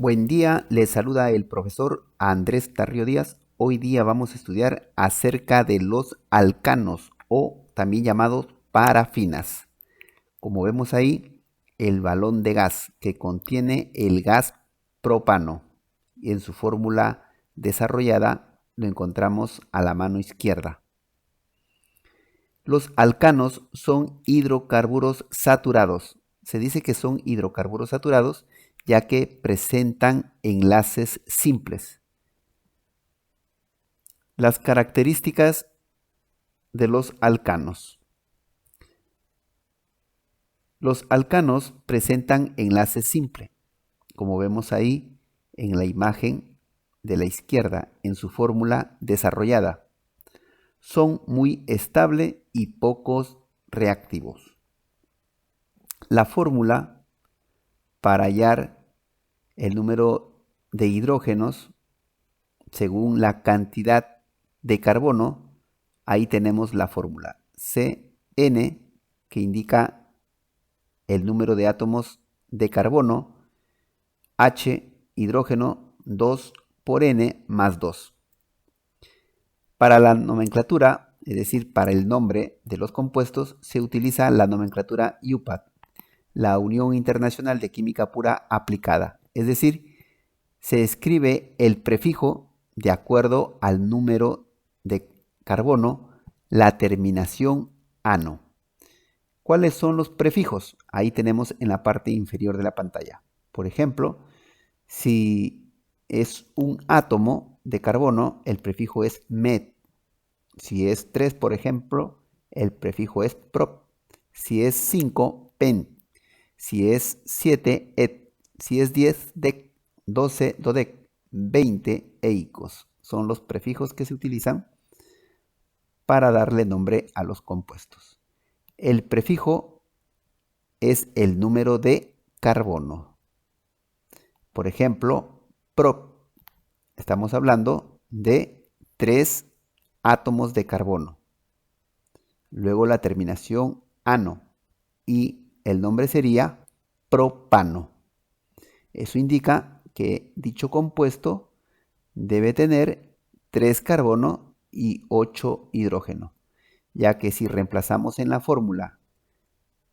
Buen día, les saluda el profesor Andrés Tarrio Díaz. Hoy día vamos a estudiar acerca de los alcanos o también llamados parafinas. Como vemos ahí, el balón de gas que contiene el gas propano y en su fórmula desarrollada lo encontramos a la mano izquierda. Los alcanos son hidrocarburos saturados. Se dice que son hidrocarburos saturados ya que presentan enlaces simples. Las características de los alcanos. Los alcanos presentan enlace simple, como vemos ahí en la imagen de la izquierda en su fórmula desarrollada. Son muy estables y pocos reactivos. La fórmula para hallar el número de hidrógenos según la cantidad de carbono, ahí tenemos la fórmula Cn, que indica el número de átomos de carbono, H, hidrógeno, 2 por N más 2. Para la nomenclatura, es decir, para el nombre de los compuestos, se utiliza la nomenclatura UPAC, la Unión Internacional de Química Pura Aplicada. Es decir, se escribe el prefijo de acuerdo al número de carbono, la terminación ano. ¿Cuáles son los prefijos? Ahí tenemos en la parte inferior de la pantalla. Por ejemplo, si es un átomo de carbono, el prefijo es met. Si es 3, por ejemplo, el prefijo es prop. Si es 5, pen. Si es 7, et. Si es 10, dec. 12, dodec. 20, eicos. Son los prefijos que se utilizan para darle nombre a los compuestos. El prefijo es el número de carbono. Por ejemplo, prop. Estamos hablando de 3 átomos de carbono. Luego la terminación ano y el nombre sería propano. Eso indica que dicho compuesto debe tener 3 carbono y 8 hidrógeno, ya que si reemplazamos en la fórmula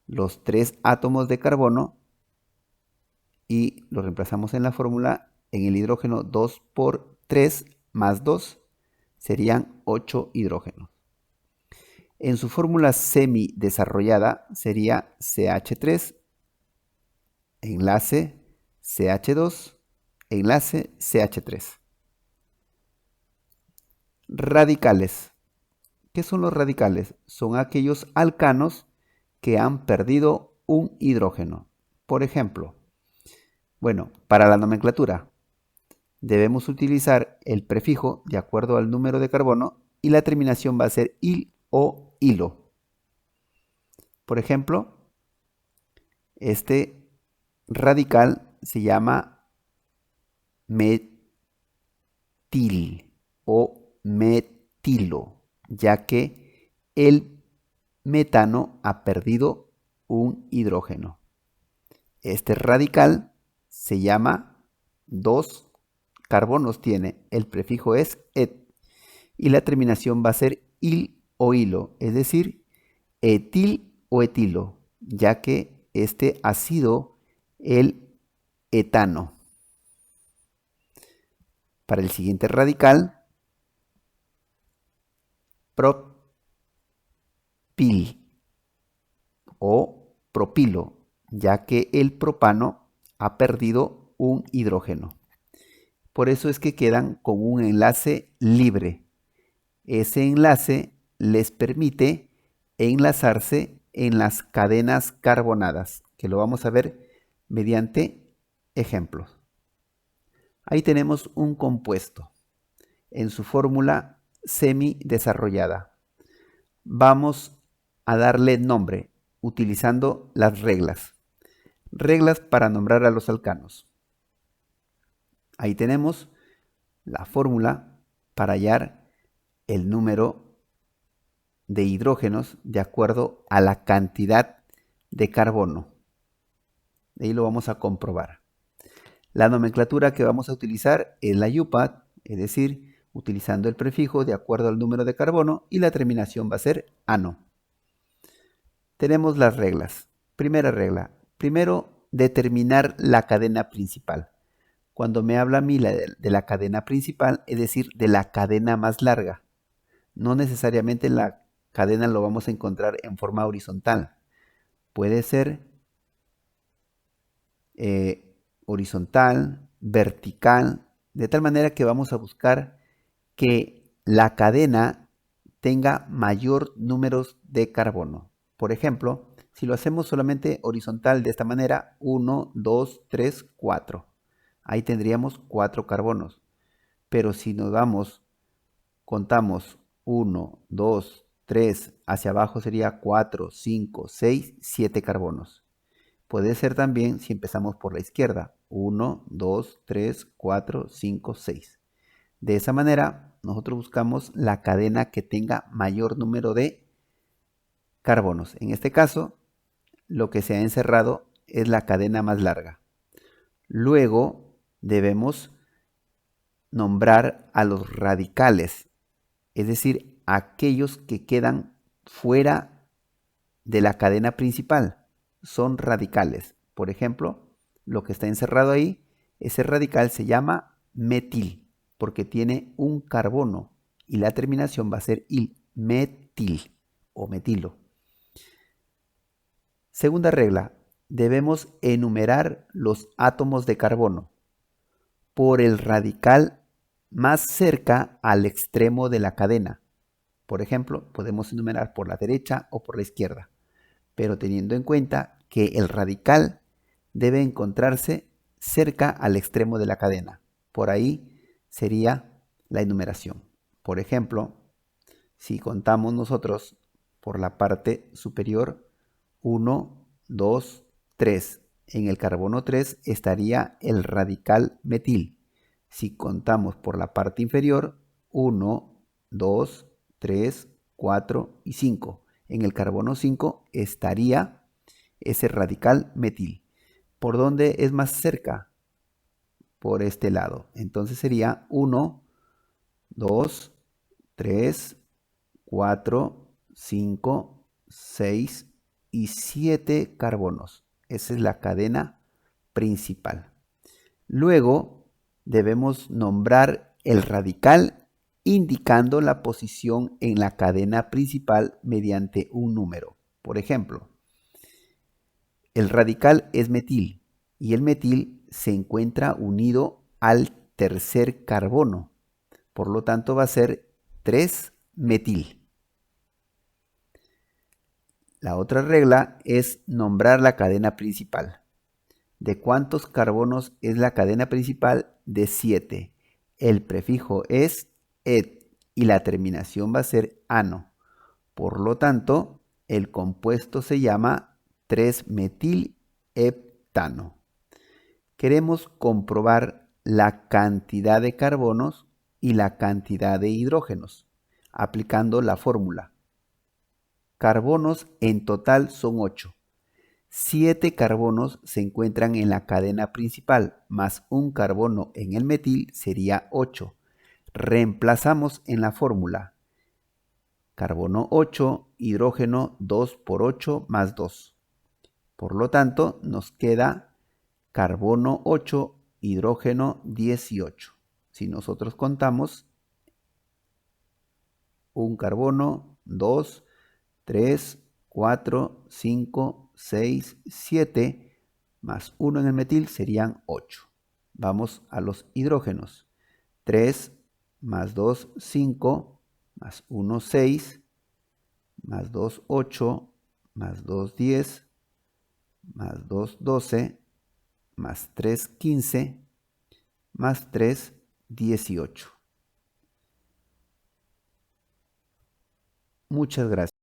los 3 átomos de carbono y lo reemplazamos en la fórmula en el hidrógeno 2 por 3 más 2 serían 8 hidrógenos. En su fórmula semi desarrollada sería CH3, enlace CH2, enlace CH3. Radicales. ¿Qué son los radicales? Son aquellos alcanos que han perdido un hidrógeno. Por ejemplo, para la nomenclatura debemos utilizar el prefijo de acuerdo al número de carbono y la terminación va a ser il o hilo. Por ejemplo, este radical se llama metil o metilo, ya que el metano ha perdido un hidrógeno. Este radical se llama 2 carbonos tiene, el prefijo es et y la terminación va a ser il o hilo, es decir, etil o etilo, ya que este ha sido el etano. Para el siguiente radical, propil o propilo, ya que el propano ha perdido un hidrógeno. Por eso es que quedan con un enlace libre. Ese enlace les permite enlazarse en las cadenas carbonadas, que lo vamos a ver mediante ejemplos. Ahí tenemos un compuesto en su fórmula semi desarrollada. Vamos a darle nombre utilizando las reglas. Reglas para nombrar a los alcanos. Ahí tenemos la fórmula para hallar el número de hidrógenos de acuerdo a la cantidad de carbono. Ahí lo vamos a comprobar. La nomenclatura que vamos a utilizar es la UPAD, es decir, utilizando el prefijo de acuerdo al número de carbono y la terminación va a ser ano. Tenemos las reglas. Primera regla. Primero, determinar la cadena principal. Cuando me habla a mí de la cadena principal, es decir, de la cadena más larga. No necesariamente la cadena lo vamos a encontrar en forma horizontal. Puede ser horizontal, vertical, de tal manera que vamos a buscar que la cadena tenga mayor número de carbono. Por ejemplo, si lo hacemos solamente horizontal de esta manera, 1, 2, 3, 4. Ahí tendríamos 4 carbonos. Pero si nos vamos, contamos 1, 2, 3, hacia abajo sería 4, 5, 6, 7 carbonos. Puede ser también si empezamos por la izquierda, 1, 2, 3, 4, 5, 6. De esa manera, nosotros buscamos la cadena que tenga mayor número de carbonos. En este caso, lo que se ha encerrado es la cadena más larga. Luego, debemos nombrar a los radicales, es decir, aquellos que quedan fuera de la cadena principal. Son radicales. Por ejemplo, lo que está encerrado ahí, ese radical se llama metil, porque tiene un carbono y la terminación va a ser il, metil o metilo. Segunda regla, debemos enumerar los átomos de carbono por el radical más cerca al extremo de la cadena. Por ejemplo, podemos enumerar por la derecha o por la izquierda, pero teniendo en cuenta que el radical debe encontrarse cerca al extremo de la cadena. Por ahí sería la enumeración. Por ejemplo, si contamos nosotros por la parte superior, 1, 2, 3. En el carbono 3 estaría el radical metil. Si contamos por la parte inferior, 1, 2, 3, 4 y 5. En el carbono 5 estaría ese radical metil. ¿Por dónde es más cerca? Por este lado. Entonces sería 1, 2, 3, 4, 5, 6 y 7 carbonos. Esa es la cadena principal. Luego debemos nombrar el radical indicando la posición en la cadena principal mediante un número. Por ejemplo, el radical es metil y el metil se encuentra unido al tercer carbono. Por lo tanto va a ser 3 metil. La otra regla es nombrar la cadena principal. ¿De cuántos carbonos es la cadena principal? De 7. El prefijo es et y la terminación va a ser ano. Por lo tanto, el compuesto se llama 3-metilheptano. Queremos comprobar la cantidad de carbonos y la cantidad de hidrógenos, aplicando la fórmula. Carbonos en total son 8. 7 carbonos se encuentran en la cadena principal, más un carbono en el metil sería 8. Reemplazamos en la fórmula. Carbono 8, hidrógeno 2 por 8 más 2. Por lo tanto, nos queda carbono 8, hidrógeno 18. Si nosotros contamos, un carbono, 2, 3, 4, 5, 6, 7, más 1 en el metil serían 8. Vamos a los hidrógenos. 3 más 2, 5, más 1, 6, más 2, 8, más 2, 10, más 2, 12, más 3, 15, más 3, 18. Muchas gracias.